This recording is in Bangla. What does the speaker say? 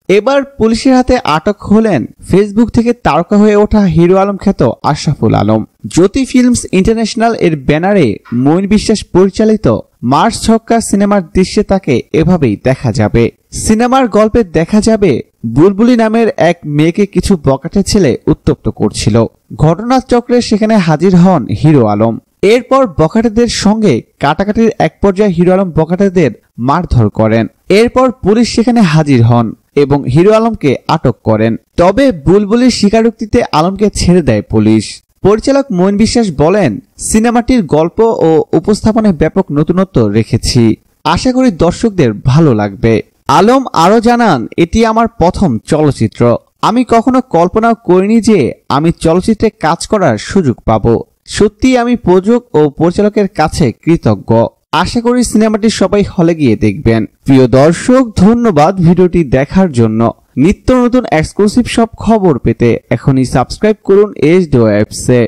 এবার পুলিশের হাতে আটক হলেন ফেসবুক থেকে তারকা হয়ে ওঠা হিরো আলম খ্যাত আশরাফুল আলম। জ্যোতি ফিল্মস ইন্টারন্যাশনাল এর ব্যানারে মঈন বিশ্বাস পরিচালিত মার্চ ছক্কা সিনেমার দৃশ্যে তাকে এভাবেই দেখা যাবে। সিনেমার গল্পে দেখা যাবে বুলবুলি নামের এক মেয়েকে কিছু বখাটে ছেলে উত্তপ্ত করছিল। ঘটনাচক্রে সেখানে হাজির হন হিরো আলম। এরপর বখাটেদের সঙ্গে কাটাকাটির এক পর্যায়ে হিরো আলম বখাটেদের মারধর করেন। এরপর পুলিশ সেখানে হাজির হন এবং হিরো আলমকে আটক করেন। তবে বুলবুলির স্বীকারোক্তিতে আলমকে ছেড়ে দেয় পুলিশ। পরিচালক মঈন বিশ্বাস বলেন, সিনেমাটির গল্প ও উপস্থাপনায় ব্যাপক নতুনত্ব রেখেছি, আশা করি দর্শকদের ভালো লাগবে। আলম আরো জানান, এটি আমার প্রথম চলচ্চিত্র। আমি কখনো কল্পনাও করিনি যে আমি চলচ্চিত্রে কাজ করার সুযোগ পাব। সত্যি আমি প্রযোজক ও পরিচালকের কাছে কৃতজ্ঞ। আশা করি সিনেমাটি সবাই হলে গিয়ে দেখবেন। প্রিয় দর্শক, ধন্যবাদ ভিডিওটি দেখার জন্য। নিত্য নতুন এক্সক্লুসিভ সব খবর পেতে এখনই সাবস্ক্রাইব করুন এইচডি ওয়েবসে।